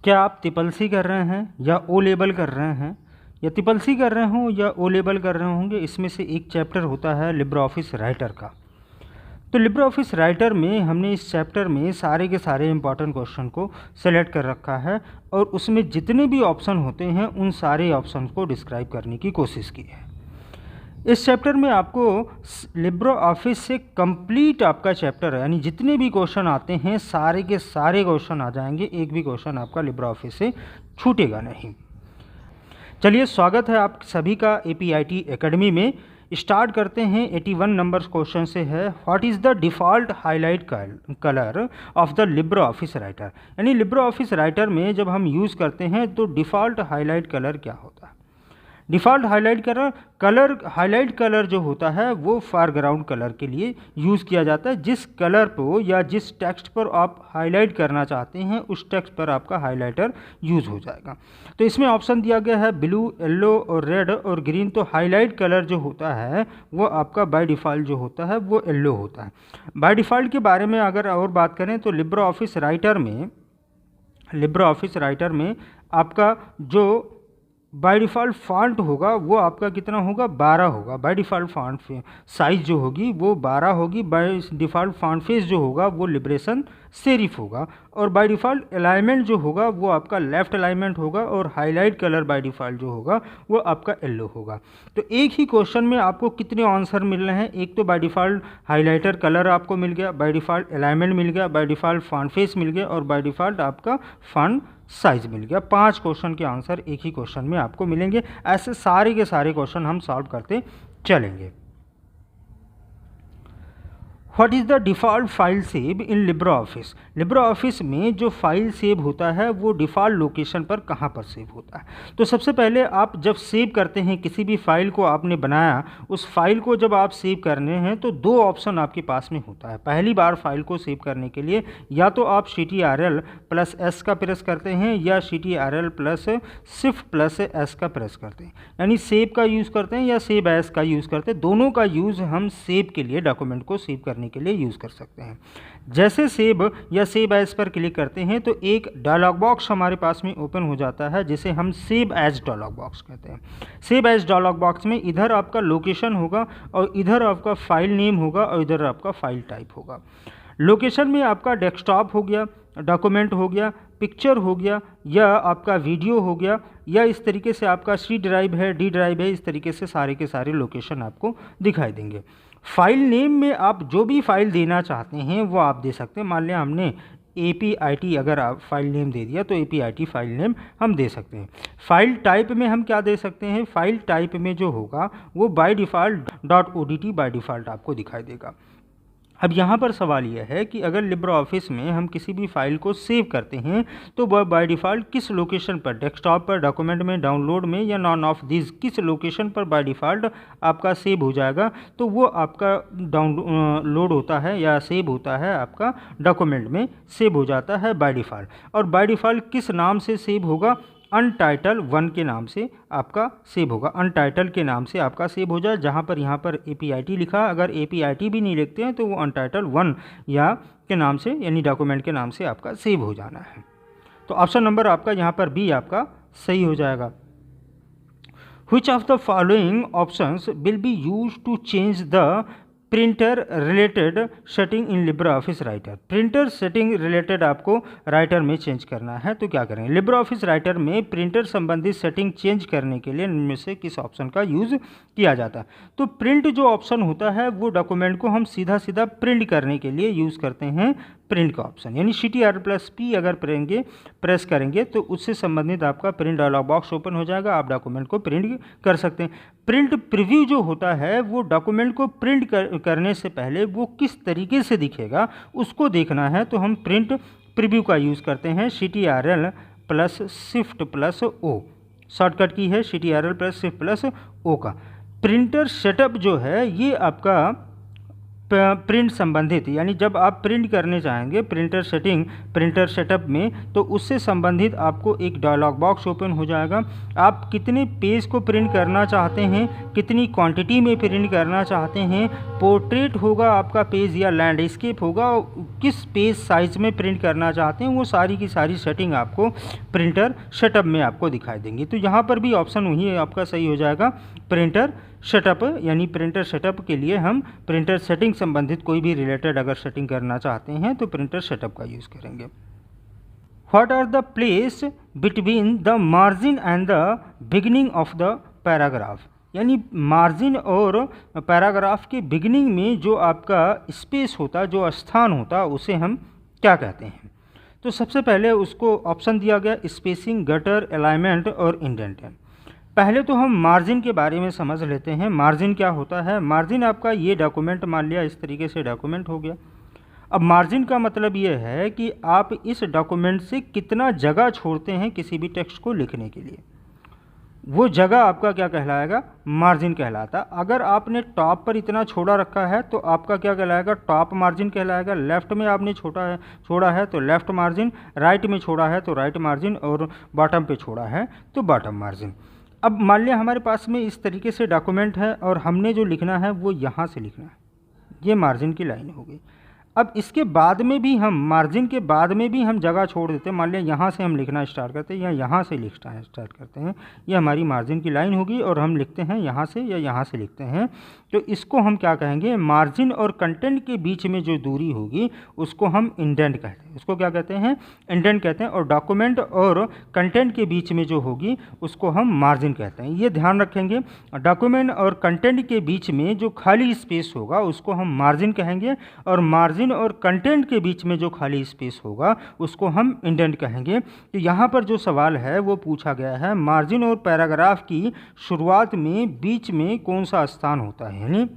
क्या आप triple C कर रहे हैं या ओ लेवल कर रहे हैं या ट्रिपल सी कर रहे हों या ओ लेवल कर रहे होंगे, इसमें से एक चैप्टर होता है लिब्रे ऑफिस राइटर का। तो लिब्रे ऑफिस राइटर में हमने इस चैप्टर में सारे के सारे इंपॉर्टेंट क्वेश्चन को सेलेक्ट कर रखा है और उसमें जितने भी ऑप्शन होते हैं उन सारे ऑप्शन को डिस्क्राइब करने की कोशिश की है। इस चैप्टर में आपको लिब्रे ऑफिस से कंप्लीट आपका चैप्टर है, यानी जितने भी क्वेश्चन आते हैं सारे के सारे क्वेश्चन आ जाएंगे, एक भी क्वेश्चन आपका लिब्रे ऑफिस से छूटेगा नहीं। चलिए, स्वागत है आप सभी का APIT एकेडमी में। स्टार्ट करते हैं। 81 नंबर क्वेश्चन से है, what is the default highlight colour of the Libre office Writer. यानी लिब्रे ऑफिस राइटर में जब हम यूज़ करते हैं तो डिफ़ॉल्ट हाईलाइट कलर क्या होता है। डिफ़ॉल्ट हाईलाइट कलर जो होता है वो फोरग्राउंड कलर के लिए यूज़ किया जाता है। जिस कलर पर या जिस टेक्स्ट पर आप हाईलाइट करना चाहते हैं उस टेक्स्ट पर आपका हाईलाइटर यूज़ हो जाएगा। तो इसमें ऑप्शन दिया गया है ब्लू, येलो और रेड और ग्रीन। तो हाईलाइट कलर जो होता है वो आपका बाय डिफ़ॉल्ट जो होता है वो येलो होता है। बाय डिफ़ॉल्ट के बारे में अगर और बात करें तो लिब्रे ऑफिस राइटर में आपका जो बाय डिफ़ॉल्ट फॉन्ट होगा वो आपका कितना होगा, 12 होगा। बाय डिफ़ॉल्ट फॉन्ट साइज़ जो होगी वो 12 होगी। बाय डिफ़ॉल्ट फॉन्ट फेस जो होगा वो लिबरेशन सेरिफ होगा। और बाय डिफ़ॉल्ट अलाइनमेंट जो होगा वो आपका लेफ़्ट अलाइनमेंट होगा। और हाईलाइट कलर बाय डिफ़ॉल्ट जो होगा वो आपका येलो होगा। तो एक ही क्वेश्चन में आपको कितने आंसर मिल रहे हैं। एक तो बाय डिफ़ॉल्ट हाईलाइटर कलर आपको मिल गया, बाय डिफ़ॉल्ट अलाइनमेंट मिल गया, बाय डिफ़ॉल्ट फॉन्ट फेस मिल गया और बाय डिफ़ॉल्ट आपका फॉन्ट साइज मिल गया। 5 क्वेश्चन के आंसर एक ही क्वेश्चन में आपको मिलेंगे। ऐसे सारे के सारे क्वेश्चन हम सॉल्व करते चलेंगे। What is the default file save in Libre office. Libre office में जो फाइल सेव होता है वो डिफ़ॉल्ट लोकेशन पर कहाँ पर सेव होता है। तो सबसे पहले आप जब सेव करते हैं किसी भी फाइल को आपने बनाया, उस फाइल को जब आप सेव करने हैं तो 2 ऑप्शन आपके पास में होता है। पहली बार फाइल को सेव करने के लिए या तो आप CTRL+S का प्रेस करते हैं या CTRL+Shift+S का प्रेस करते हैं, यानी सेव का यूज़ करते हैं या सेव एज का यूज़ करते हैं। दोनों का यूज़ हम सेव के लिए, डॉक्यूमेंट को सेव करने के लिए यूज़ कर सकते हैं। जैसे सेव या सेव एज पर क्लिक करते हैं तो एक डायलॉग बॉक्स हमारे पास में ओपन हो जाता है जिसे हम सेव एज डायलॉग बॉक्स कहते हैं। सेव एज डायलॉग बॉक्स में इधर आपका लोकेशन होगा और इधर आपका फाइल नेम होगा और इधर आपका फाइल टाइप होगा। लोकेशन में आपका डेस्कटॉप हो गया, डॉक्यूमेंट हो गया, पिक्चर हो गया या आपका वीडियो हो गया या इस तरीके से आपका C ड्राइव है, D ड्राइव है। इस तरीके से सारे के सारे लोकेशन आपको दिखाई देंगे। फाइल नेम में आप जो भी फाइल देना चाहते हैं वो आप दे सकते हैं। मान लिया हमने APIT अगर आप फाइल नेम दे दिया तो APIT फाइल नेम हम दे सकते हैं। फाइल टाइप में हम क्या दे सकते हैं, फाइल टाइप में जो होगा वो by default .odt by default आपको दिखाई देगा। अब यहाँ पर सवाल यह है कि अगर लिब्रे ऑफिस में हम किसी भी फाइल को सेव करते हैं तो वह बाय डिफ़ॉल्ट किस लोकेशन पर, डेस्कटॉप पर, डॉक्यूमेंट में, डाउनलोड में या नॉन ऑफ दिस, किस लोकेशन पर बाय डिफ़ॉल्ट आपका सेव हो जाएगा। तो वो आपका डाउनलोड होता है या सेव होता है आपका डॉक्यूमेंट में सेव हो जाता है बाय डिफ़ॉल्ट। और बाय डिफ़ॉल्ट किस नाम से सेव होगा, अनटाइटल 1 के नाम से आपका सेव होगा। अनटाइटल के नाम से आपका सेव हो जाए। जहाँ पर यहाँ पर APIT लिखा, अगर APIT भी नहीं लिखते हैं तो वो अनटाइटल 1 या के नाम से, यानी डॉक्यूमेंट के नाम से आपका सेव हो जाना है। तो ऑप्शन नंबर आपका यहाँ पर B आपका सही हो जाएगा। Which of the following options will be used to change the printer related setting in LibreOffice writer. Printer setting related आपको राइटर में चेंज करना है तो क्या करेंगे। लिब्रे ऑफिस राइटर में प्रिंटर संबंधित सेटिंग चेंज करने के लिए इनमें से किस ऑप्शन का यूज़ किया जाता है। तो प्रिंट जो ऑप्शन होता है वो डॉक्यूमेंट को हम सीधा सीधा प्रिंट करने के लिए यूज़ करते हैं प्रिंट का ऑप्शन, यानी CTRL+P अगर प्रेस करेंगे तो उससे संबंधित आपका प्रिंट डायलॉग बॉक्स ओपन हो जाएगा। आप डॉक्यूमेंट को प्रिंट कर सकते हैं। प्रिंट प्रीव्यू जो होता है वो डॉक्यूमेंट को प्रिंट करने से पहले वो किस तरीके से दिखेगा उसको देखना है तो हम प्रिंट प्रीव्यू का यूज़ करते हैं। CTRL+Shift+O शॉर्टकट की है, CTRL+Shift+O का। प्रिंटर सेटअप जो है ये आपका प्रिंट संबंधित, यानी जब आप प्रिंट करने चाहेंगे प्रिंटर सेटिंग, प्रिंटर सेटअप में, तो उससे संबंधित आपको एक डायलॉग बॉक्स ओपन हो जाएगा। आप कितने पेज को प्रिंट करना चाहते हैं, कितनी क्वांटिटी में प्रिंट करना चाहते हैं, पोर्ट्रेट होगा आपका पेज या लैंडस्केप होगा, किस पेज साइज़ में प्रिंट करना चाहते हैं, वो सारी की सारी सेटिंग आपको प्रिंटर सेटअप में आपको दिखाई देंगी। तो यहाँ पर भी ऑप्शन वही आपका सही हो जाएगा, प्रिंटर सेटअप, यानी प्रिंटर सेटअप के लिए हम प्रिंटर सेटिंग संबंधित कोई भी रिलेटेड अगर सेटिंग करना चाहते हैं तो प्रिंटर सेटअप का यूज़ करेंगे। What are the place between the margin and the beginning of the paragraph, यानी मार्जिन और पैराग्राफ के बिगिनिंग में जो आपका स्पेस होता, जो स्थान होता, उसे हम क्या कहते हैं। तो सबसे पहले उसको ऑप्शन दिया गया स्पेसिंग, गटर, अलाइनमेंट और इंडेंट है। पहले तो हम मार्जिन के बारे में समझ लेते हैं। मार्जिन क्या होता है? मार्जिन आपका ये डॉक्यूमेंट, मान लिया इस तरीके से डॉक्यूमेंट हो गया। अब मार्जिन का मतलब ये है कि आप इस डॉक्यूमेंट से कितना जगह छोड़ते हैं किसी भी टेक्स्ट को लिखने के लिए, वो जगह आपका क्या कहलाएगा? मार्जिन कहलाता। अगर आपने टॉप पर इतना छोड़ा रखा है तो आपका क्या कहलाएगा? टॉप मार्जिन कहलाएगा। लेफ़्ट में आपने छोड़ा है तो लेफ़्ट मार्जिन, राइट में छोड़ा है तो राइट मार्जिन, और बॉटम पे छोड़ा है तो बॉटम मार्जिन। अब मान लिया हमारे पास में इस तरीके से डॉक्यूमेंट है और हमने जो लिखना है वो यहाँ से लिखना है, ये मार्जिन की लाइन हो गई। अब इसके बाद में भी हम मार्जिन के बाद में भी हम जगह छोड़ देते हैं, मान लिया यहाँ से हम लिखना स्टार्ट करते हैं या यहाँ से लिखना स्टार्ट करते हैं, ये हमारी मार्जिन की लाइन होगी, और हम लिखते हैं यहाँ से या यहाँ से लिखते हैं, तो इसको हम क्या कहेंगे? मार्जिन और कंटेंट के बीच में जो दूरी होगी उसको हम इंडेंट कहते हैं। उसको क्या कहते हैं? इंडेंट कहते हैं। और डॉक्यूमेंट और कंटेंट के बीच में जो होगी उसको हम मार्जिन कहते हैं। ये ध्यान रखेंगे, डॉक्यूमेंट और कंटेंट के बीच में जो खाली स्पेस होगा उसको हम मार्जिन कहेंगे, और मार्जिन और कंटेंट के बीच में जो खाली स्पेस होगा उसको हम इंडेंट कहेंगे। तो यहाँ पर जो सवाल है वो पूछा गया है, मार्जिन और पैराग्राफ की शुरुआत में बीच में कौन सा स्थान होता है, यानी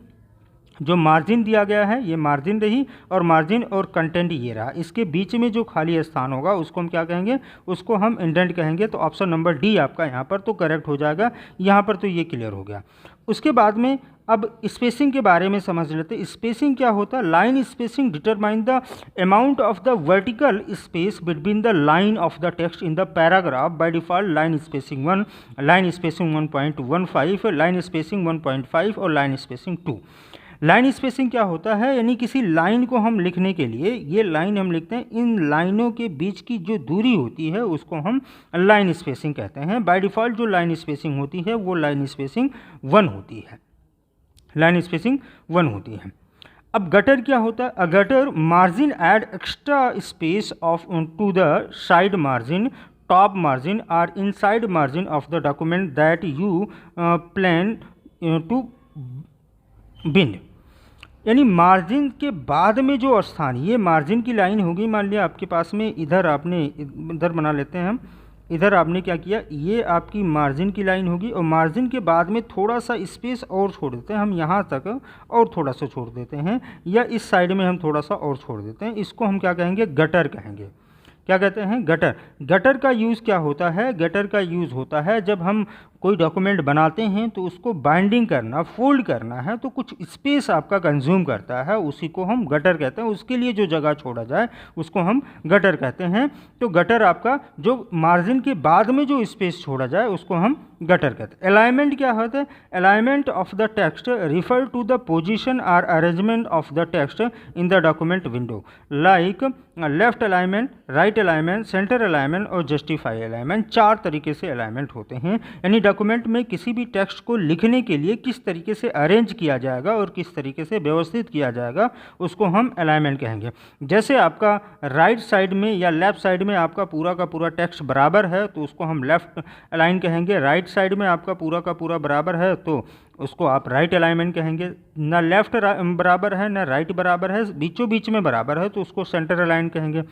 जो मार्जिन दिया गया है ये मार्जिन रही, और मार्जिन और कंटेंट ये रहा, इसके बीच में जो खाली स्थान होगा उसको हम क्या कहेंगे? उसको हम इंडेंट कहेंगे। तो ऑप्शन नंबर डी आपका यहाँ पर तो करेक्ट हो जाएगा। यहाँ पर तो ये क्लियर हो गया। उसके बाद में अब स्पेसिंग के बारे में समझ लेते हैं। स्पेसिंग क्या होता है? Line spacing determine the amount of the vertical space between the line of the text in the paragraph. By default line spacing 1, line spacing 1.15, line spacing 1.5 और लाइन स्पेसिंग 2। लाइन स्पेसिंग क्या होता है? यानी किसी line को हम लिखने के लिए, ये लाइन हम लिखते हैं, इन लाइनों के बीच की जो दूरी होती है उसको हम लाइन स्पेसिंग कहते हैं। बाय डिफ़ॉल्ट जो लाइन स्पेसिंग होती है वो लाइन स्पेसिंग 1 होती है, लाइन स्पेसिंग 1 होती है। अब गटर क्या होता है? A gutter margin add extra space of to the side margin, top margin और inside margin of the document that you plan to bind. यानी मार्जिन के बाद में जो स्थान, ये मार्जिन की लाइन होगी। मान लिया आपके पास में इधर, आपने इधर बना लेते हैं हम, इधर आपने क्या किया, ये आपकी मार्जिन की लाइन होगी, और मार्जिन के बाद में थोड़ा सा स्पेस और छोड़ देते हैं हम, यहाँ तक और थोड़ा सा छोड़ देते हैं, या इस साइड में हम थोड़ा सा और छोड़ देते हैं। इसको हम क्या कहेंगे? गटर कहेंगे। क्या कहते हैं? गटर। गटर का यूज़ क्या होता है? गटर का यूज़ होता है जब हम कोई डॉक्यूमेंट बनाते हैं तो उसको बाइंडिंग करना, फोल्ड करना है, तो कुछ स्पेस आपका कंज्यूम करता है, उसी को हम गटर कहते हैं। उसके लिए जो जगह छोड़ा जाए उसको हम गटर कहते हैं। तो गटर आपका जो मार्जिन के बाद में जो स्पेस छोड़ा जाए उसको हम गटर कहते हैं। अलाइनमेंट क्या होता है? Alignment of the text refer to the position और arrangement of the text in the document window, like left alignment, right alignment, centre alignment और जस्टिफाई अलाइनमेंट। 4 तरीके से अलाइनमेंट होते हैं। यानी डॉक्यूमेंट में किसी भी टेक्स्ट को लिखने के लिए किस तरीके से अरेंज किया जाएगा और किस तरीके से व्यवस्थित किया जाएगा उसको हम अलाइनमेंट कहेंगे। जैसे आपका राइट साइड में या लेफ्ट साइड में आपका पूरा का पूरा टेक्स्ट बराबर है तो उसको हम लेफ्ट अलाइन कहेंगे। राइट साइड में आपका पूरा का पूरा बराबर है तो उसको आप राइट अलाइनमेंट कहेंगे। ना लेफ्ट बराबर है ना राइट बराबर है, बीचों बीच में बराबर है तो उसको सेंटर अलाइन कहेंगे।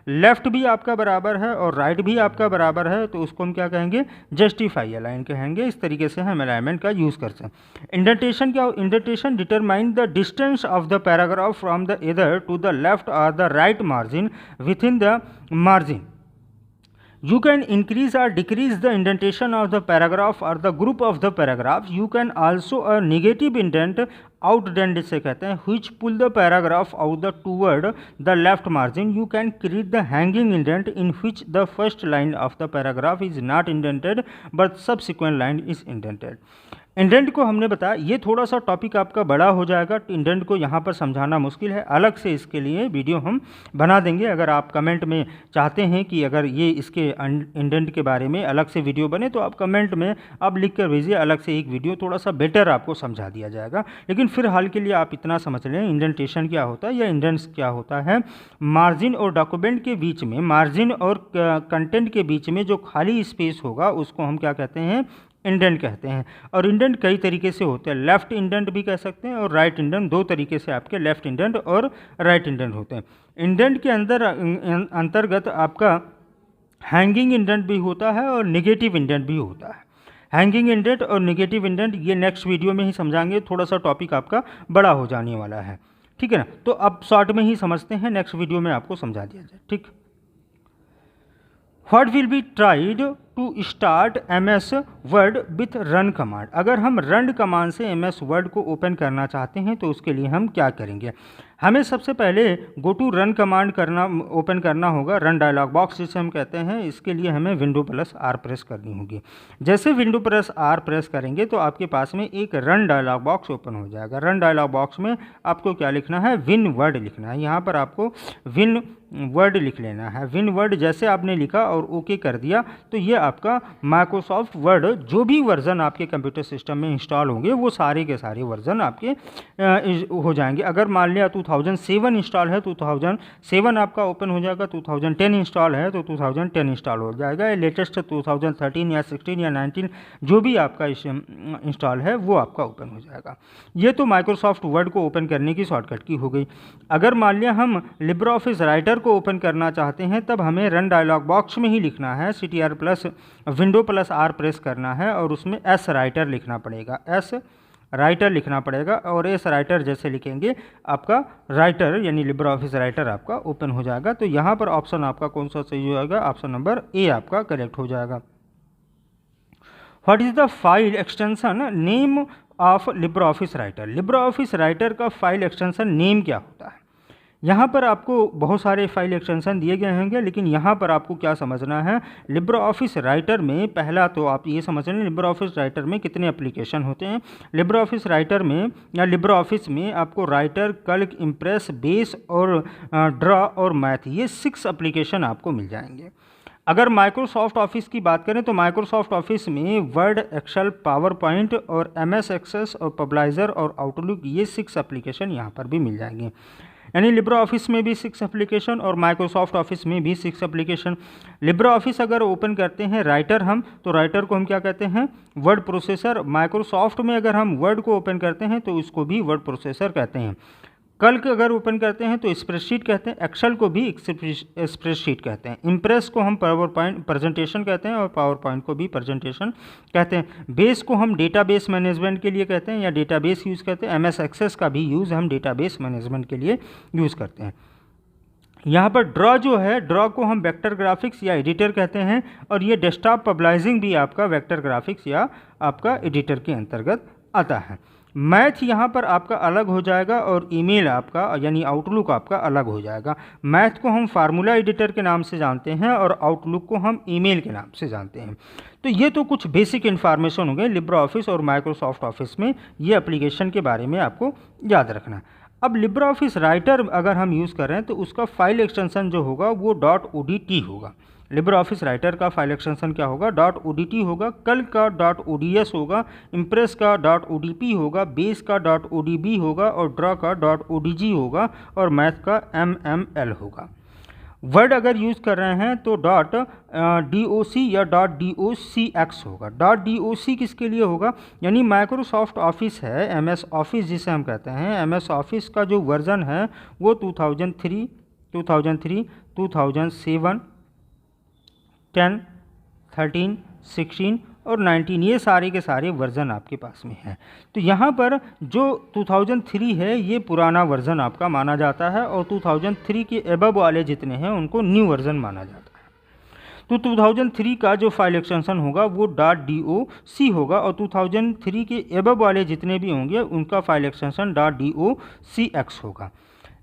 लेफ़्ट भी आपका बराबर है और राइट भी आपका बराबर है तो उसको हम क्या कहेंगे? जस्टिफाई अलाइन कहेंगे। इस तरीके से हम अलाइनमेंट का यूज़ करते हैं। इंडेंटेशन क्या? Indentation determine the distance of the paragraph from the इधर टू द लेफ्ट और the right margin with in the margin. You can increase or decrease the indentation of the paragraph or the group of the paragraph. You can also a negative indent outdent इसे कहते हैं which pull the paragraph out the toward the left margin. You can create the hanging indent in which the first line of the paragraph is not indented but subsequent line is indented. Indent को हमने बताया, ये थोड़ा सा topic आपका बड़ा हो जाएगा, इंडेंट को यहाँ पर समझाना मुश्किल है, अलग से इसके लिए वीडियो हम बना देंगे। अगर आप कमेंट में चाहते हैं कि अगर ये इसके इंडेंट के बारे में अलग से वीडियो बने तो आप कमेंट में आप लिख कर भेजिए, अलग से एक वीडियो थोड़ा सा बेटर आपको समझा दिया जाएगा। लेकिन फिलहाल के लिए आप इतना समझ लें इंडेंटेशन क्या होता है या इंडेंट्स क्या होता है। मार्जिन और डॉक्यूमेंट के बीच में, मार्जिन और कंटेंट के बीच में जो खाली स्पेस होगा उसको हम क्या कहते हैं, इंडेंट कहते हैं। और इंडेंट कई तरीके से होते हैं, लेफ़्ट इंडेंट भी कह सकते हैं और राइट इंडेंट, दो तरीके से आपके लेफ़्ट इंडेंट और राइट इंडेंट होते हैं। इंडेंट के अंदर अंतर्गत आपका हैंगिंग इंडेंट भी होता है और नेगेटिव इंडेंट भी होता है। हैंगिंग इंडेंट और नेगेटिव इंडेंट ये नेक्स्ट वीडियो में ही समझाएंगे, थोड़ा सा टॉपिक आपका बड़ा हो जाने वाला है, ठीक है ना। तो अब शॉर्ट में ही समझते हैं, नेक्स्ट वीडियो में आपको समझा दिया जाए, ठीक। What will be tried to start MS Word with run command? अगर हम run कमांड से MS Word को ओपन करना चाहते हैं तो उसके लिए हम क्या करेंगे, हमें सबसे पहले go to run command open करना होगा। रन डायलॉग बॉक्स जिसे हम कहते हैं, इसके लिए हमें विंडो प्लस आर प्रेस करनी होगी। जैसे विंडो प्लस आर प्रेस करेंगे तो आपके पास में एक रन डायलॉग बॉक्स ओपन हो जाएगा। रन डायलॉग बॉक्स में आपको क्या लिखना है, विन वर्ड लिखना है। यहाँ पर आपको विन वर्ड लिख लेना है। विन वर्ड जैसे आपने लिखा और ओके कर दिया तो ये आपका माइक्रोसॉफ्ट वर्ड जो भी वर्जन आपके कंप्यूटर सिस्टम में इंस्टॉल होंगे वो सारे के सारे वर्जन आपके हो जाएंगे। अगर मान लिया 2007 इंस्टॉल है, 2007 आपका ओपन हो जाएगा। 2010 इंस्टॉल है तो 2010 इंस्टॉल हो जाएगा। लेटेस्ट 2013 या 16 या 19 जो भी आपका इंस्टॉल है वो आपका ओपन हो जाएगा। ये तो माइक्रोसॉफ्ट वर्ड को ओपन करने की शॉर्टकट की हो गई। अगर मान लिया हम लिब्रे ऑफिस राइटर को ओपन करना चाहते हैं तब हमें रन डायलॉग बॉक्स में ही लिखना है, CTR plus window plus are press करना है और उसमें एस राइटर लिखना पड़ेगा, एस राइटर लिखना पड़ेगा। और एस राइटर जैसे लिखेंगे आपका राइटर यानी लिब्रे ऑफिस राइटर आपका ओपन हो जाएगा। तो यहाँ पर ऑप्शन आपका कौन सा सही हो जाएगा, ऑप्शन नंबर ए आपका करेक्ट हो जाएगा। What is the file extension name of Libre office writer? Libre office writer का फाइल एक्सटेंशन नेम क्या होता है? यहाँ पर आपको बहुत सारे फाइल एक्सटेंशन दिए गए होंगे, लेकिन यहाँ पर आपको क्या समझना है, लिब्रे ऑफिस राइटर में पहला तो आप ये समझ लें लिब्रे ऑफिस राइटर में कितने एप्लीकेशन होते हैं। लिब्रे ऑफिस राइटर में या लिब्रे ऑफिस में आपको राइटर, कैल्क, इम्प्रेस, बेस और ड्रा और मैथ, ये 6 एप्लीकेशन आपको मिल जाएंगे। अगर माइक्रोसॉफ्ट ऑफिस की बात करें तो माइक्रोसॉफ्ट ऑफिस में वर्ड, एक्सेल, पावर पॉइंट और MS एक्सेस और पब्लाइजर और आउटलुक, ये 6 एप्लीकेशन यहाँ पर भी मिल जाएंगे। यानी लिब्रे ऑफिस में भी 6 एप्लीकेशन और माइक्रोसॉफ्ट ऑफिस में भी 6 एप्लीकेशन। लिब्रे ऑफिस अगर ओपन करते हैं राइटर हम, तो राइटर को हम क्या कहते हैं, वर्ड प्रोसेसर। माइक्रोसॉफ्ट में अगर हम वर्ड को ओपन करते हैं तो उसको भी वर्ड प्रोसेसर कहते हैं। कैल्क अगर ओपन करते हैं तो स्प्रेडशीट कहते हैं, एक्सेल को भी स्प्रेडशीट कहते हैं, इम्प्रेस को हम पावर पॉइंट प्रेजेंटेशन कहते हैं और पावर पॉइंट को भी प्रेजेंटेशन कहते हैं। बेस को हम डेटाबेस मैनेजमेंट के लिए कहते हैं या डेटाबेस यूज़ करते हैं। MS एक्सेस का भी यूज़ हम डेटाबेस मैनेजमेंट के लिए यूज़ करते हैं। यहाँ पर ड्रॉ जो है, ड्रॉ को हम वेक्टर ग्राफिक्स या एडिटर कहते हैं और ये डेस्कटॉप पब्लाइजिंग भी आपका वेक्टर ग्राफिक्स या आपका एडिटर के अंतर्गत आता है। मैथ यहाँ पर आपका अलग हो जाएगा और ईमेल आपका यानी आउटलुक आपका अलग हो जाएगा। मैथ को हम फार्मूला एडिटर के नाम से जानते हैं और आउटलुक को हम ईमेल के नाम से जानते हैं। तो ये तो कुछ बेसिक इन्फॉर्मेशन हो गए लिब्रे ऑफिस और माइक्रोसॉफ्ट ऑफिस में ये एप्लीकेशन के बारे में आपको याद रखना। अब लिब्रे ऑफिस राइटर अगर हम यूज़ कर रहे हैं तो उसका फाइल एक्सटेंशन जो होगा वो .odt होगा। लिब्रे ऑफिस राइटर का फाइल एक्सटेंशन क्या होगा, .odt होगा। कैल्क का .ods होगा, इम्प्रेस का .odp होगा, बेस का .odb होगा और ड्रा का .odg होगा और मैथ का mml होगा। वर्ड अगर यूज़ कर रहे हैं तो .doc या .docx होगा। .doc किसके लिए होगा, यानी माइक्रोसॉफ्ट ऑफिस है, MS ऑफिस जिसे हम कहते हैं, MS ऑफिस का जो वर्जन है वो 2003, 2007, 10, 13, 16 और 19 ये सारे के सारे वर्जन आपके पास में हैं। तो यहाँ पर जो 2003 है ये पुराना वर्जन आपका माना जाता है और 2003 के एबव वाले जितने हैं उनको न्यू वर्जन माना जाता है। तो 2003 का जो फाइल एक्सटेंशन होगा वो .doc होगा और 2003 के एबव वाले जितने भी होंगे उनका फाइल एक्सटेंशन .docx होगा।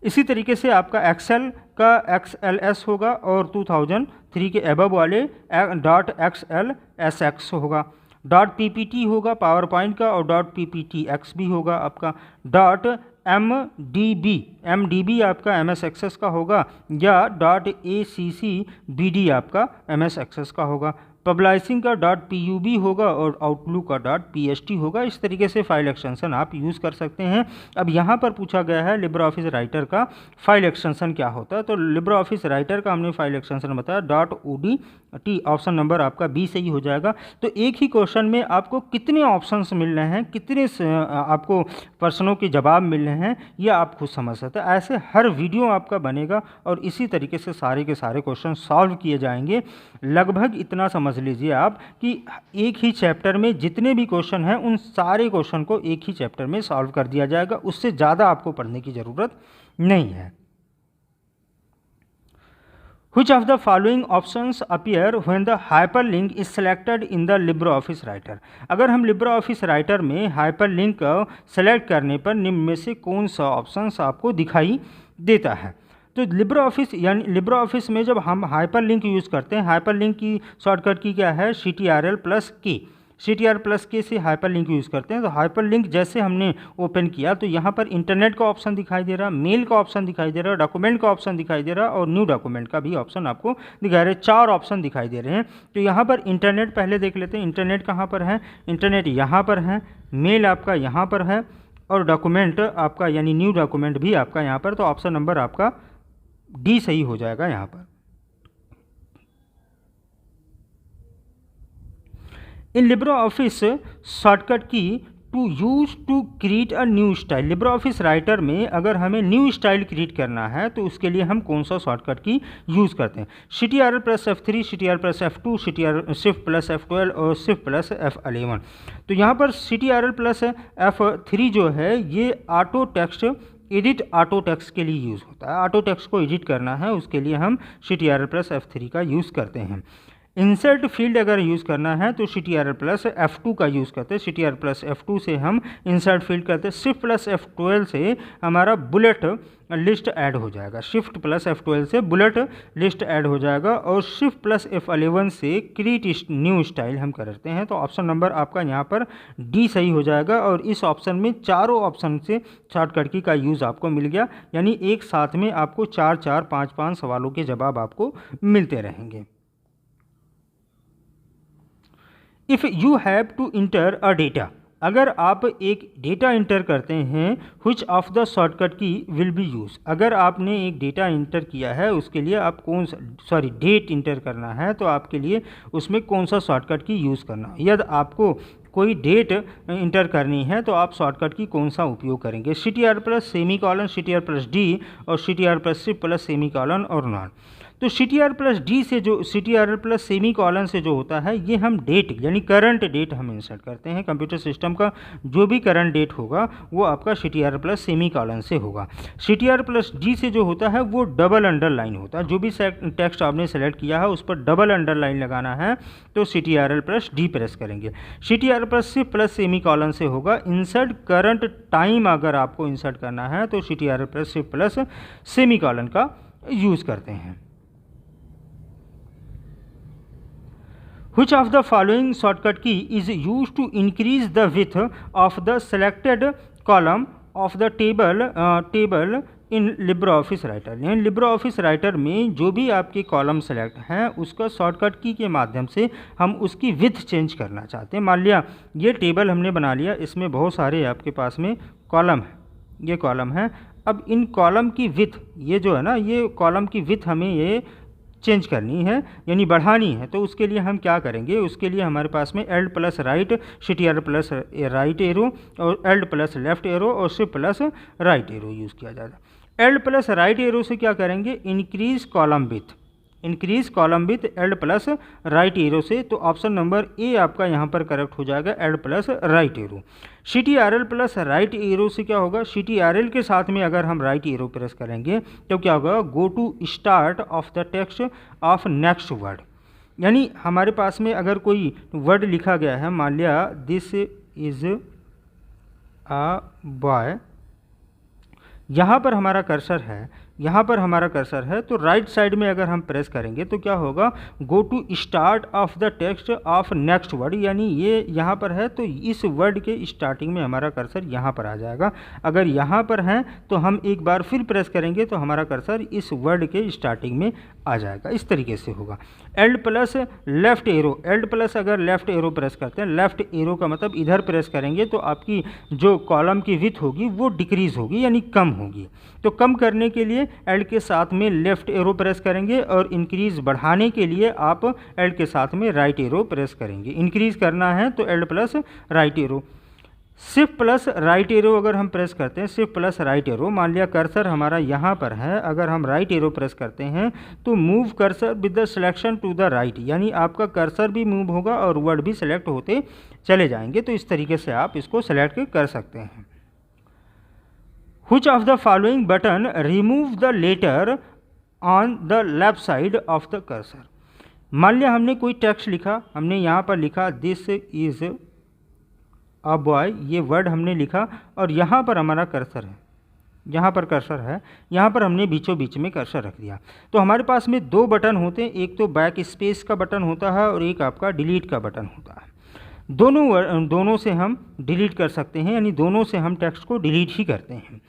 इसी तरीके से आपका एक्सेल का XLS होगा और 2003 के एबव वाले .XLSX होगा। .ppt होगा पावर पॉइंट का और .pptx भी होगा आपका। .mdb आपका MS एक्सेस का होगा या .accbd आपका MS एक्सेस का होगा। पब्लाइसिंग का .pub होगा और आउटलुक का .pst होगा। इस तरीके से फाइल एक्सटेंशन आप यूज़ कर सकते हैं। अब यहाँ पर पूछा गया है लिब्रे ऑफिस राइटर का फाइल एक्सटेंशन क्या होता है, तो लिब्रे ऑफिस राइटर का हमने फाइल एक्सटेंशन बताया .odt, ऑप्शन नंबर आपका बी सही हो जाएगा। तो एक ही क्वेश्चन में आपको कितने ऑप्शंस मिल रहे हैं, कितने आपको प्रश्नों के जवाब मिल रहे हैं, ये आप खुद समझ सकते हैं। ऐसे हर वीडियो आपका बनेगा और इसी तरीके से सारे के सारे क्वेश्चन सॉल्व किए जाएंगे। लगभग इतना समझ लीजिए आप कि एक ही चैप्टर में जितने भी क्वेश्चन हैं उन सारे क्वेश्चन को एक ही चैप्टर में सॉल्व कर दिया जाएगा, उससे ज़्यादा आपको पढ़ने की ज़रूरत नहीं है। Which of the following options appear when the hyperlink is selected in the LibreOffice Writer? अगर हम LibreOffice Writer में हाइपरलिंक सेलेक्ट करने पर निम्न में से कौन सा ऑप्शंस आपको दिखाई देता है? तो LibreOffice में जब हम हाइपरलिंक यूज़ करते हैं, हाइपरलिंक की शॉर्टकट की क्या है CTRL+K, CTRL+K से हाइपरलिंक यूज़ करते हैं। तो हाइपरलिंक जैसे हमने ओपन किया तो यहाँ पर इंटरनेट का ऑप्शन दिखाई दे रहा, मेल का ऑप्शन दिखाई दे रहा, डॉक्यूमेंट का ऑप्शन दिखाई दे रहा और न्यू डॉक्यूमेंट का भी ऑप्शन आपको दिखाई रहे। 4 ऑप्शन दिखाई दे रहे हैं। तो यहाँ पर इंटरनेट पहले देख लेते हैं। इंटरनेट कहाँ पर है? इंटरनेट यहाँ पर है, मेल आपका यहाँ पर है और डॉक्यूमेंट आपका यानी न्यू डॉक्यूमेंट भी आपका यहाँ पर। तो ऑप्शन नंबर आपका डी सही हो जाएगा यहाँ पर। In LibreOffice shortcut key to use to create a new style, LibreOffice writer में अगर हमें न्यू स्टाइल क्रिएट करना है तो उसके लिए हम कौन सा शॉर्टकट की यूज़ करते हैं? CTRL+F3, CTRL+F2, Shift+F12 और Shift+F11। तो यहाँ पर CTRL+F3 जो है ये ऑटो टेक्स्ट के लिए यूज़ होता है। ऑटो टेक्स्ट को एडिट करना है उसके लिए हम CTRL+F3 का यूज़ करते हैं। इंसर्ट फील्ड अगर यूज़ करना है तो CTRL+F2 का यूज़ करते हैं। CTRL+F2 से हम इंसर्ट फील्ड करते हैं। Shift+F12 से हमारा बुलेट लिस्ट ऐड हो जाएगा, Shift+F12 से बुलेट लिस्ट ऐड हो जाएगा और Shift+F11 से क्रिएट न्यू स्टाइल हम करते हैं। तो ऑप्शन नंबर आपका यहाँ पर डी सही हो जाएगा और इस ऑप्शन में चारों ऑप्शन से शॉर्टकट की का यूज़ आपको मिल गया, यानी एक साथ में आपको 4-4, 5-5 सवालों के जवाब आपको मिलते रहेंगे। If you have to enter a data, अगर आप एक डेटा इंटर करते हैं, which of the shortcut key will be use, अगर आपने एक डेटा इंटर किया है उसके लिए आप डेट इंटर करना है तो आपके लिए उसमें कौन सा शॉर्टकट की यूज़ करना है। यदि आपको कोई डेट इंटर करनी है तो आप शॉर्टकट की कौन सा उपयोग करेंगे? CTR+, CTR+D और CTR+Shift+, और नॉट। तो CTR+D से जो CTR+, से जो होता है ये हम डेट यानी करंट डेट हम इंसर्ट करते हैं। कंप्यूटर सिस्टम का जो भी करंट डेट होगा वो आपका CTR+, से होगा। CTR+D से जो होता है वो डबल अंडरलाइन होता है। जो भी टेक्स्ट आपने सेलेक्ट किया है उस पर डबल अंडरलाइन लगाना है तो CTRL+D प्रेस करेंगे। CTR+Shift+, से होगा इंसर्ट करंट टाइम, अगर आपको इंसर्ट करना है तो CTR+Shift+, का यूज़ करते हैं। Which of the following shortcut key is used to increase the width of the selected column of the table in LibreOffice writer? यानी LibreOffice राइटर में जो भी आपके कॉलम सेलेक्ट हैं उसका शॉर्टकट की के माध्यम से हम उसकी विड्थ चेंज करना चाहते हैं। मान लिया ये टेबल हमने बना लिया, इसमें बहुत सारे आपके पास में कॉलम है, ये कॉलम है। अब इन कॉलम की विड्थ, ये जो है ना, ये कॉलम की विड्थ हमें ये चेंज करनी है यानी बढ़ानी है। तो उसके लिए हम क्या करेंगे? उसके लिए हमारे पास में Alt+Right, CTR+Right एरो और Alt+Left एरो और Shift+Right एरो यूज़ किया जाता है। Alt+Right एरो से क्या करेंगे? Increase column width, increase column with Alt+Right arrow से। तो ऑप्शन नंबर ए आपका यहाँ पर करेक्ट हो जाएगा, Alt+Right एरो। CTRL+Right एरो से क्या होगा? CTRL के साथ में अगर हम राइट एरो प्रेस करेंगे तो क्या होगा? Go to start of the text of next word. यानी हमारे पास में अगर कोई वर्ड लिखा गया है, मान लिया दिस इज़ अ बॉय, यहाँ पर हमारा कर्सर है, यहाँ पर हमारा कर्सर है, तो राइट साइड में अगर हम प्रेस करेंगे तो क्या होगा, go to start of the text of next word, यानी ये यहाँ पर है तो इस वर्ड के स्टार्टिंग में हमारा कर्सर यहाँ पर आ जाएगा। अगर यहाँ पर है तो हम एक बार फिर प्रेस करेंगे तो हमारा कर्सर इस वर्ड के स्टार्टिंग में आ जाएगा। इस तरीके से होगा। Alt plus left arrow, Alt plus अगर लेफ्ट एरो प्रेस करते हैं, लेफ्ट एरो का मतलब इधर प्रेस करेंगे तो आपकी जो कॉलम की विड्थ होगी वो डिक्रीज़ होगी, यानी कम होगी। तो कम करने के लिए एल्ट के साथ में लेफ्ट एरो प्रेस करेंगे और इंक्रीज़ बढ़ाने के लिए आप एल्ट के साथ में राइट एरो प्रेस करेंगे। इंक्रीज़ करना है तो Alt plus right arrow. Shift plus right arrow अगर हम प्रेस करते हैं, शिफ्ट प्लस राइट एरो, मान लिया कर्सर हमारा यहाँ पर है, अगर हम राइट एरो प्रेस करते हैं तो move cursor with the selection to the right, यानी आपका कर्सर भी मूव होगा और वर्ड भी सेलेक्ट होते चले जाएंगे। तो इस तरीके से आप इसको सेलेक्ट कर सकते हैं। Which of the following button remove the letter on the left side of the cursor? मान लिया हमने कोई टेक्स्ट लिखा, हमने यहाँ पर लिखा दिस इज़ अ बॉय, ये वर्ड हमने लिखा और यहाँ पर हमारा कर्सर है, यहाँ पर कर्सर है, यहाँ पर हमने बीचों बीच में कर्सर रख दिया। तो हमारे पास में दो बटन होते हैं, एक तो बैक स्पेस का बटन होता है और एक आपका डिलीट का बटन होता है। दोनों से हम डिलीट कर सकते हैं, यानी दोनों से हम टेक्स्ट को डिलीट ही करते हैं।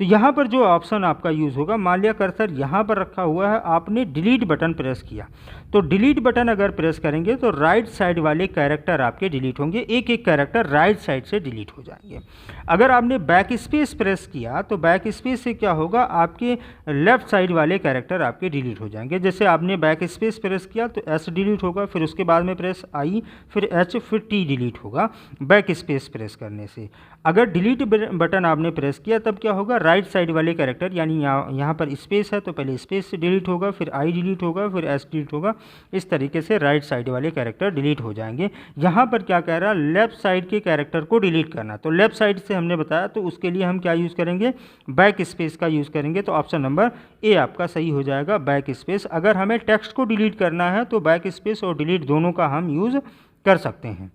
तो यहाँ पर जो ऑप्शन आपका यूज़ होगा, मान लिया कर्सर यहाँ पर रखा हुआ है, आपने डिलीट बटन प्रेस किया, तो डिलीट बटन अगर प्रेस करेंगे तो राइट साइड वाले कैरेक्टर आपके डिलीट होंगे, एक एक कैरेक्टर राइट साइड से डिलीट हो जाएंगे। अगर आपने बैक स्पेस प्रेस किया तो बैक स्पेस से क्या होगा, आपके लेफ्ट साइड वाले कैरेक्टर आपके डिलीट हो जाएंगे। जैसे आपने बैक स्पेस प्रेस किया तो एस डिलीट होगा, फिर उसके बाद में प्रेस आई, फिर एच, फिर टी डिलीट होगा बैक स्पेस प्रेस करने से। अगर डिलीट बटन आपने प्रेस किया तब क्या होगा, राइट साइड वाले कैरेक्टर, यानी यहाँ पर स्पेस है तो पहले स्पेस से डिलीट होगा, फिर आई डिलीट होगा, फिर एस डिलीट होगा। इस तरीके से राइट साइड वाले कैरेक्टर डिलीट हो जाएंगे। यहाँ पर क्या कह रहा है, लेफ्ट साइड के कैरेक्टर को डिलीट करना, तो लेफ्ट साइड से हमने बताया, तो उसके लिए हम क्या यूज़ करेंगे, बैक स्पेस का यूज़ करेंगे। तो ऑप्शन नंबर ए आपका सही हो जाएगा, बैक स्पेस। अगर हमें टेक्स्ट को डिलीट करना है तो बैक स्पेस और डिलीट दोनों का हम यूज़ कर सकते हैं।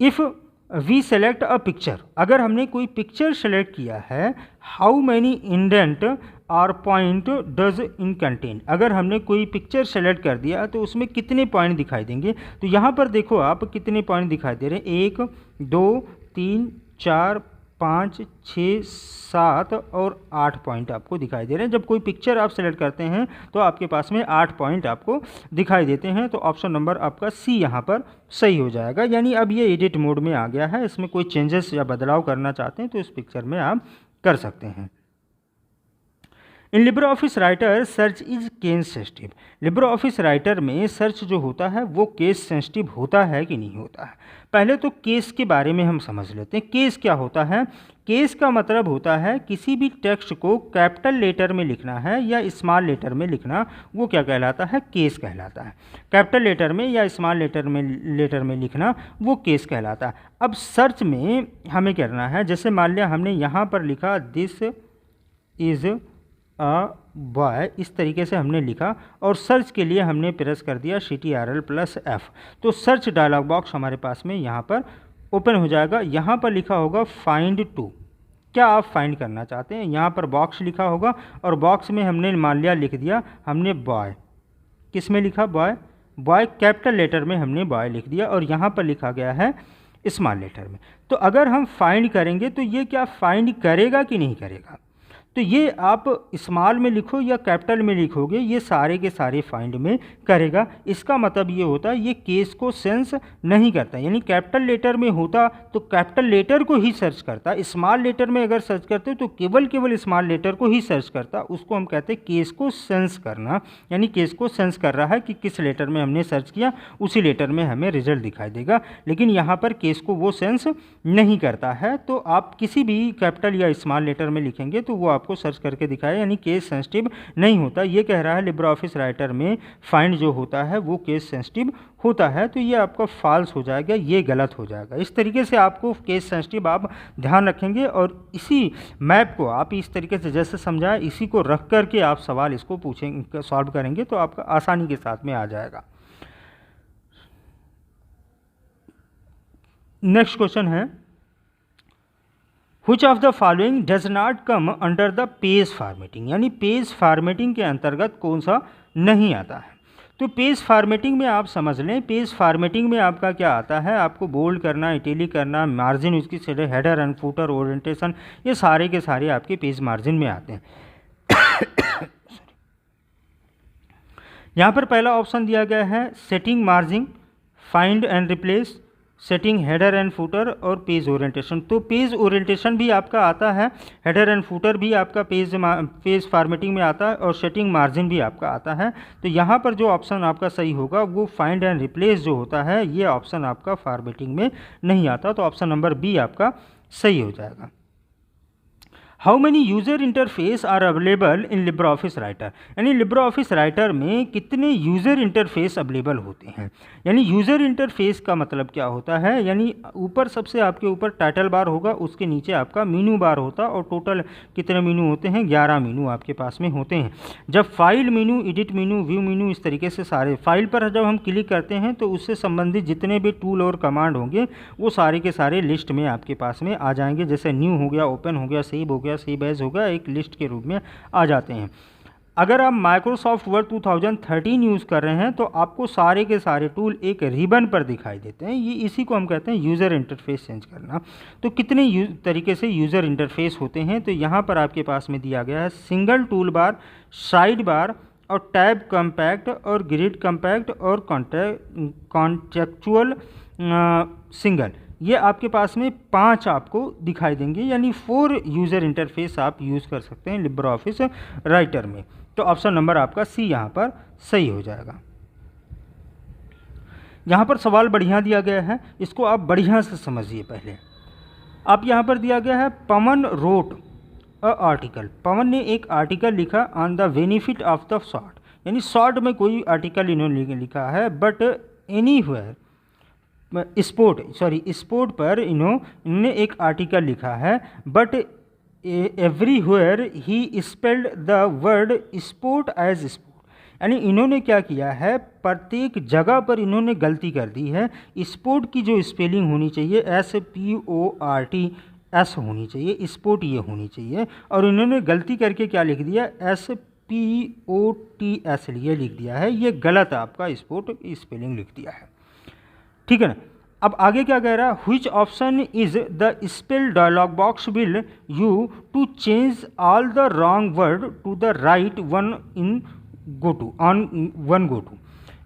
If we select a picture, अगर हमने कोई पिक्चर सेलेक्ट किया है, how many indent or point does in content, अगर हमने कोई पिक्चर सेलेक्ट कर दिया तो उसमें कितने पॉइंट दिखाई देंगे। तो यहाँ पर देखो आप कितने पॉइंट दिखाई दे रहे हैं, 1 2 3 4 5 6 7 और 8 पॉइंट आपको दिखाई दे रहे हैं। जब कोई पिक्चर आप सेलेक्ट करते हैं तो आपके पास में 8 पॉइंट आपको दिखाई देते हैं। तो ऑप्शन नंबर आपका सी यहाँ पर सही हो जाएगा, यानी अब ये एडिट मोड में आ गया है। इसमें कोई चेंजेस या बदलाव करना चाहते हैं तो इस पिक्चर में आप कर सकते हैं। इन LibreOffice writer search is case sensitive, Libre office Writer में सर्च जो होता है वो केस सेंसिटिव होता है कि नहीं होता है। पहले तो केस के बारे में हम समझ लेते हैं। केस क्या होता है, केस का मतलब होता है किसी भी टेक्स्ट को कैपिटल लेटर में लिखना है या स्मॉल लेटर में लिखना, वो क्या कहलाता है, केस कहलाता है। कैपिटल लेटर में या स्मॉल लेटर में लिखना वो केस कहलाता है। अब सर्च में हमें करना है, जैसे मान लिया हमने यहाँ पर लिखा दिस इज़ अ बॉय, इस तरीके से हमने लिखा और सर्च के लिए हमने प्रेस कर दिया CTRL+F, तो सर्च डायलॉग बॉक्स हमारे पास में यहाँ पर ओपन हो जाएगा। यहाँ पर लिखा होगा फाइंड टू, क्या आप फाइंड करना चाहते हैं। यहाँ पर बॉक्स लिखा होगा और बॉक्स में हमने मान लिया लिख दिया हमने बॉय, किस में लिखा, बॉय, बॉय कैपिटल लेटर में हमने बॉय लिख दिया और यहाँ पर लिखा गया है स्मॉल लेटर में। तो अगर हम फाइंड करेंगे तो ये क्या फाइंड करेगा कि नहीं करेगा, तो ये आप स्मॉल में लिखो या कैपिटल में लिखोगे ये सारे के सारे फाइंड में करेगा। इसका मतलब ये होता है ये केस को सेंस नहीं करता, यानी कैपिटल लेटर में होता तो कैपिटल लेटर को ही सर्च करता, स्मॉल लेटर में अगर सर्च करते तो केवल स्मॉल लेटर को ही सर्च करता। उसको हम कहते हैं केस को सेंस करना, यानी केस को सेंस कर रहा है कि किस लेटर में हमने सर्च किया उसी लेटर में हमें रिजल्ट दिखाई देगा। लेकिन यहाँ पर केस को वो सेंस नहीं करता है, तो आप किसी भी कैपिटल या स्मॉल लेटर में लिखेंगे तो वो आपको सर्च करके दिखाया, यानी केस सेंसिटिव नहीं होता। ये कह रहा है लिब्रे ऑफिस राइटर में फाइंड जो होता है वो केस सेंसिटिव होता है, तो ये आपका फॉल्स हो जाएगा, ये गलत हो जाएगा। इस तरीके से आपको केस सेंसिटिव आप ध्यान रखेंगे और इसी मैप को आप इस तरीके से जैसे समझाए इसी को रख करके आप सवाल इसको पूछेंगे, सॉल्व करेंगे तो आपका आसानी के साथ में आ जाएगा। नेक्स्ट क्वेश्चन है Which of the following does not come under the page formatting, यानी पेज फॉर्मेटिंग के अंतर्गत कौन सा नहीं आता है। तो पेज फॉर्मेटिंग में आप समझ लें, पेज फॉर्मेटिंग में आपका क्या आता है, आपको बोल्ड करना, इटैलिक करना, मार्जिन उसकी हेडर एंड फुटर, ओरिएंटेशन, ये सारे के सारे आपके पेज मार्जिन में आते हैं। यहाँ पर पहला ऑप्शन दिया गया है setting margin, find and replace, setting header and footer और पेज ओरिएंटेशन। तो पेज ओरिएंटेशन भी आपका आता है, हेडर एंड फुटर भी आपका पेज फॉर्मेटिंग में आता है और सेटिंग मार्जिन भी आपका आता है। तो यहाँ पर जो ऑप्शन आपका सही होगा वो फाइंड एंड रिप्लेस जो होता है, ये ऑप्शन आपका फॉर्मेटिंग में नहीं आता, तो ऑप्शन नंबर बी आपका सही हो जाएगा। How many user interface are available in LibreOffice Writer, यानी लिब्रे ऑफिस राइटर में कितने यूज़र इंटरफेस अवेलेबल होते हैं। यानी यूज़र इंटरफेस का मतलब क्या होता है, यानी ऊपर सबसे आपके ऊपर टाइटल बार होगा, उसके नीचे आपका मीनू बार होता है और टोटल कितने मीनू होते हैं, 11 मीनू आपके पास में होते हैं। जब file Meenu, edit Meenu, view Meenu, इस तरीके से सारे फाइल पर जब हम क्लिक करते हैं तो उससे संबंधित जितने भी टूल और कमांड होंगे वो सारे के सारे लिस्ट में आपके पास में आ जाएंगे। जैसे न्यू हो गया, ओपन हो गया, सेव हो गया, सेव एज हो गया, एक लिस्ट के रूप में आ जाते हैं। अगर आप माइक्रोसॉफ्ट वर्ड 2013 यूज़ कर रहे हैं तो आपको सारे के सारे टूल एक रिबन पर दिखाई देते हैं, ये इसी को हम कहते हैं यूज़र इंटरफेस चेंज करना। तो कितने तरीके से यूज़र इंटरफेस होते हैं, तो यहाँ पर आपके पास में दिया गया है single tool bar, side bar और टैब कॉम्पैक्ट और ग्रिड कॉम्पैक्ट और कॉन्टेक्चुअल सिंगल, ये आपके पास में 5 आपको दिखाई देंगे, यानी 4 यूज़र इंटरफेस आप यूज़ कर सकते हैं लिब्रे ऑफिस राइटर में। तो ऑप्शन नंबर आपका सी यहाँ पर सही हो जाएगा। यहाँ पर सवाल बढ़िया दिया गया है, इसको आप बढ़िया से समझिए। पहले आप यहाँ पर दिया गया है पवन रोट अ आर्टिकल, पवन ने एक आर्टिकल लिखा on the benefit of the short, यानी शॉर्ट में कोई आर्टिकल इन्होंने लिखा है, बट एनीवेयर स्पोर्ट पर इन्होंने एक आर्टिकल लिखा है, बट एवरीवेयर ही spelled the word sport as sport, यानी इन्होंने क्या किया है, प्रत्येक जगह पर इन्होंने गलती कर दी है। स्पोर्ट की जो स्पेलिंग होनी चाहिए SPORT होनी चाहिए, स्पोर्ट ये होनी चाहिए, और इन्होंने गलती करके क्या लिख दिया, SPOTS ये लिख दिया है, ये गलत आपका स्पोर्ट स्पेलिंग लिख दिया है। ठीक है ना। अब आगे क्या कह रहा है, which option is the spell dialog box will you to change all the wrong word to the right one in go to on one go to,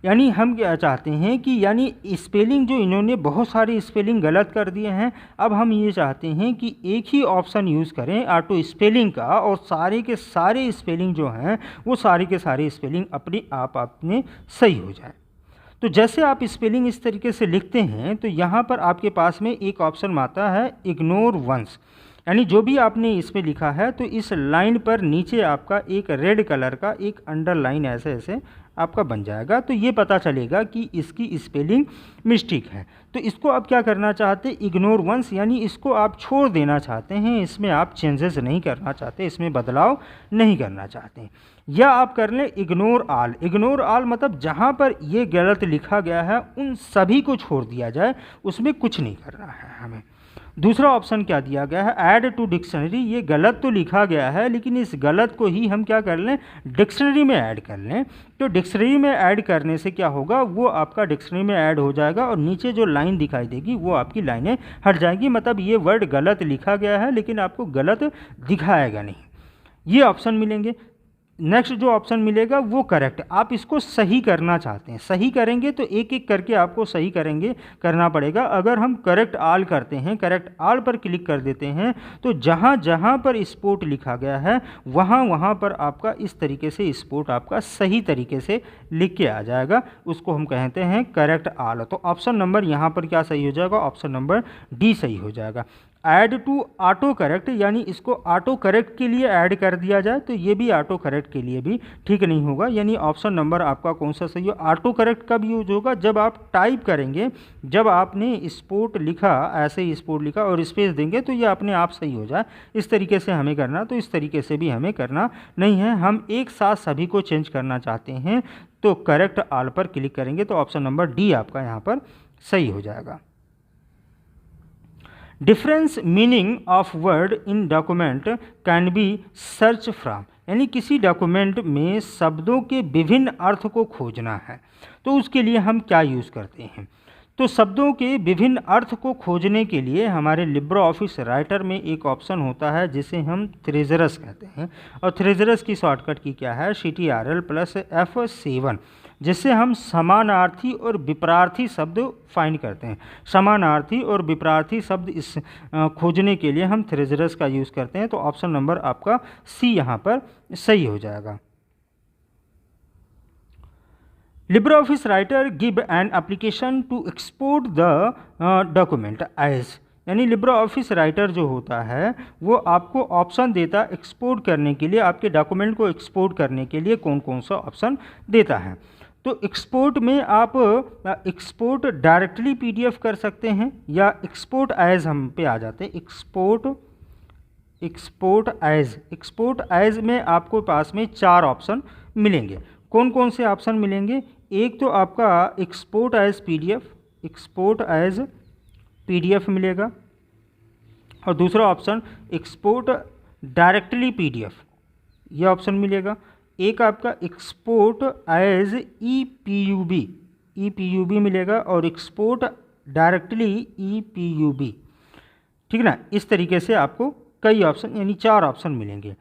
यानी हम क्या चाहते हैं कि यानी स्पेलिंग जो इन्होंने बहुत सारे स्पेलिंग गलत कर दिए हैं, अब हम ये चाहते हैं कि एक ही ऑप्शन यूज़ करें ऑटो स्पेलिंग का, और सारे के सारे स्पेलिंग जो हैं वो सारे के सारे स्पेलिंग अपने आप में सही हो जाए। तो जैसे आप स्पेलिंग इस तरीके से लिखते हैं तो यहाँ पर आपके पास में एक ऑप्शन आता है इग्नोर वंस, यानी जो भी आपने इसमें लिखा है तो इस लाइन पर नीचे आपका एक रेड कलर का एक अंडरलाइन ऐसे ऐसे आपका बन जाएगा, तो ये पता चलेगा कि इसकी स्पेलिंग मिस्टेक है। तो इसको आप क्या करना चाहते हैं, इग्नोर वंस, यानी इसको आप छोड़ देना चाहते हैं, इसमें आप चेंजेस नहीं करना चाहते, इसमें बदलाव नहीं करना चाहते हैं। या आप कर लें इग्नोर ऑल, इग्नोर ऑल मतलब जहाँ पर ये गलत लिखा गया है उन सभी को छोड़ दिया जाए, उसमें कुछ नहीं करना है हमें। दूसरा ऑप्शन क्या दिया गया है, ऐड टू डिक्शनरी, ये गलत तो लिखा गया है लेकिन इस गलत को ही हम क्या कर लें, डिक्शनरी में ऐड कर लें। तो डिक्शनरी में ऐड करने से क्या होगा, वो आपका डिक्शनरी में ऐड हो जाएगा और नीचे जो लाइन दिखाई देगी वो आपकी लाइनें हट जाएगी, मतलब ये वर्ड गलत लिखा गया है लेकिन आपको गलत दिखाएगा नहीं, ये ऑप्शन मिलेंगे। नेक्स्ट जो ऑप्शन मिलेगा वो करेक्ट, आप इसको सही करना चाहते हैं, सही करेंगे तो एक एक करके आपको सही करना पड़ेगा। अगर हम करेक्ट ऑल करते हैं, करेक्ट ऑल पर क्लिक कर देते हैं तो जहाँ जहाँ पर स्पोर्ट लिखा गया है वहाँ पर आपका इस तरीके से स्पोर्ट आपका सही तरीके से लिख के आ जाएगा, उसको हम कहते हैं करेक्ट ऑल। तो ऑप्शन नंबर यहाँ पर क्या सही हो जाएगा, ऑप्शन नंबर डी सही हो जाएगा। ऐड टू ऑटो करेक्ट, यानी इसको ऑटो करेक्ट के लिए ऐड कर दिया जाए तो ये भी ऑटो करेक्ट के लिए भी ठीक नहीं होगा, यानी ऑप्शन नंबर आपका कौन सा सही हो। ऑटो करेक्ट कब यूज होगा, जब आप टाइप करेंगे, जब आपने स्पोर्ट लिखा, ऐसे ही स्पोर्ट लिखा और स्पेस देंगे तो ये अपने आप सही हो जाए, इस तरीके से हमें करना। तो इस तरीके से भी हमें करना नहीं है, हम एक साथ सभी को चेंज करना चाहते हैं तो करेक्ट ऑल पर क्लिक करेंगे तो ऑप्शन नंबर डी आपका यहाँ पर सही हो जाएगा। Difference meaning of word in document can be search from, यानी किसी डॉक्यूमेंट में शब्दों के विभिन्न अर्थ को खोजना है तो उसके लिए हम क्या यूज़ करते हैं। तो शब्दों के विभिन्न अर्थ को खोजने के लिए हमारे लिब्रो ऑफिस राइटर में एक ऑप्शन होता है जिसे हम थ्रेजरस कहते हैं, और थ्रेजरस की शॉर्टकट की क्या है, CTRL+F7, जिससे हम समानार्थी और विपरार्थी शब्द फाइंड करते हैं। समानार्थी और विपरार्थी शब्द इस खोजने के लिए हम थ्रेजरस का यूज़ करते हैं, तो ऑप्शन नंबर आपका सी यहाँ पर सही हो जाएगा। LibreOffice Writer give an application to export the document as, यानी LibreOffice राइटर जो होता है वो आपको ऑप्शन देता है एक्सपोर्ट करने के लिए, आपके डॉक्यूमेंट को एक्सपोर्ट करने के लिए कौन कौन सा ऑप्शन देता है। तो एक्सपोर्ट में आप एक्सपोर्ट डायरेक्टली PDF कर सकते हैं या एक्सपोर्ट एज, हम पे आ जाते हैं एक्सपोर्ट एज में आपको पास में 4 ऑप्शन मिलेंगे। कौन कौन से ऑप्शन मिलेंगे, एक तो आपका एक्सपोर्ट एज PDF मिलेगा, और दूसरा ऑप्शन एक्सपोर्ट डायरेक्टली PDF, यह ऑप्शन मिलेगा। एक आपका एक्सपोर्ट एज EPUB मिलेगा और एक्सपोर्ट डायरेक्टली EPUB, ठीक ना। इस तरीके से आपको कई ऑप्शन यानी 4 ऑप्शन मिलेंगे।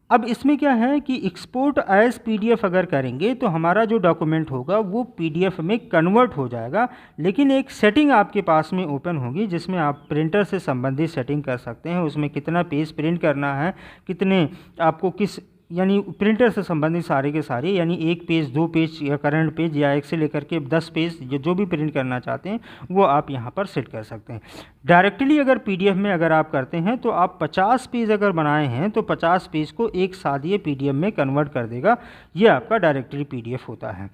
अब इसमें क्या है कि एक्सपोर्ट एज PDF अगर करेंगे तो हमारा जो डॉक्यूमेंट होगा वो PDF में कन्वर्ट हो जाएगा, लेकिन एक सेटिंग आपके पास में ओपन होगी जिसमें आप प्रिंटर से संबंधित सेटिंग कर सकते हैं। उसमें कितना पेज प्रिंट करना है, कितने आपको किस, यानी प्रिंटर से संबंधित सारे के सारे, यानी 1 पेज 2 पेज या करंट पेज या 1 से लेकर के 10 पेज जो भी प्रिंट करना चाहते हैं वो आप यहाँ पर सेट कर सकते हैं। डायरेक्टली अगर PDF में अगर आप करते हैं तो आप 50 पेज अगर बनाए हैं तो 50 पेज को एक साथ ये PDF में कन्वर्ट कर देगा, ये आपका डायरेक्टली PDF होता है।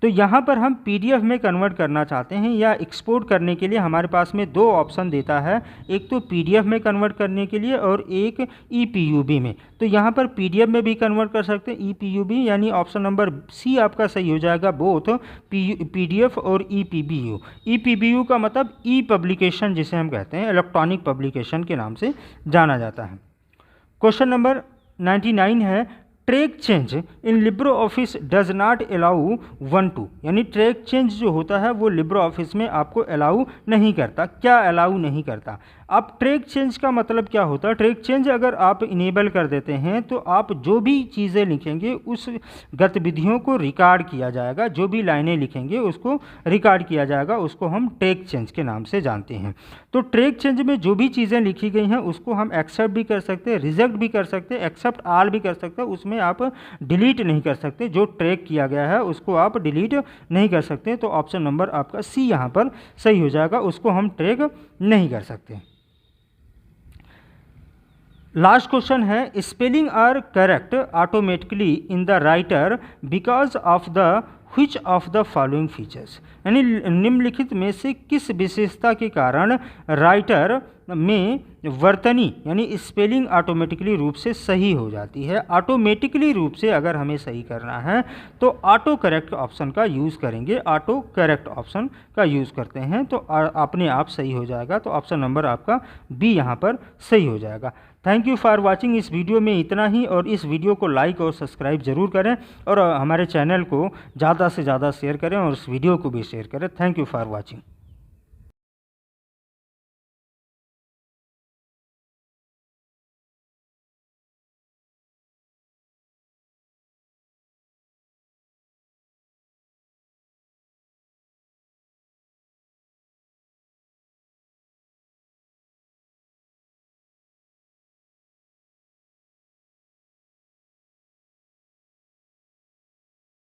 तो यहाँ पर हम PDF में कन्वर्ट करना चाहते हैं या एक्सपोर्ट करने के लिए हमारे पास में 2 ऑप्शन देता है, एक तो PDF में कन्वर्ट करने के लिए और एक EPUB में। तो यहाँ पर PDF में भी कन्वर्ट कर सकते हैं EPUB, यानी ऑप्शन नंबर सी आपका सही हो जाएगा, बोथ PDF और EPBU। EPBU का मतलब ई पब्लिकेशन जिसे हम कहते हैं, इलेक्ट्रॉनिक पब्लिकेशन के नाम से जाना जाता है। क्वेश्चन नंबर 99 है, track change in LibreOffice does not allow 1 to, यानी ट्रैक चेंज जो होता है वो LibreOffice में आपको अलाउ नहीं करता। क्या अलाउ नहीं करता, अब ट्रैक चेंज का मतलब क्या होता है, ट्रैक चेंज अगर आप इनेबल कर देते हैं तो आप जो भी चीज़ें लिखेंगे उस गतिविधियों को रिकॉर्ड किया जाएगा, जो भी लाइनें लिखेंगे उसको रिकॉर्ड किया जाएगा, उसको हम ट्रैक चेंज के नाम से जानते हैं। तो ट्रैक चेंज में जो भी चीज़ें लिखी गई हैं उसको हम एक्सेप्ट भी कर सकते हैं, रिजेक्ट भी कर सकते हैं, एक्सेप्ट ऑल भी कर सकते हैं, उसमें आप डिलीट नहीं कर सकते, जो ट्रैक किया गया है उसको आप डिलीट नहीं कर सकते। तो ऑप्शन नंबर आपका सी यहाँ पर सही हो जाएगा, उसको हम ट्रैक नहीं कर सकते। लास्ट क्वेश्चन है, spelling are correct automatically in the writer because of the which of the following features, यानी निम्नलिखित में से किस विशेषता के कारण राइटर में वर्तनी यानी स्पेलिंग ऑटोमेटिकली रूप से सही हो जाती है। ऑटोमेटिकली रूप से अगर हमें सही करना है तो ऑटो करेक्ट ऑप्शन का यूज़ करेंगे, ऑटो करेक्ट ऑप्शन का यूज़ करते हैं तो अपने आप सही हो जाएगा। तो ऑप्शन नंबर आपका बी यहाँ पर सही हो जाएगा। Thank you for watching. इस वीडियो में इतना ही, और इस वीडियो को लाइक और सब्सक्राइब जरूर करें और हमारे चैनल को ज़्यादा से ज़्यादा शेयर करें और इस वीडियो को भी शेयर करें। Thank you for watching.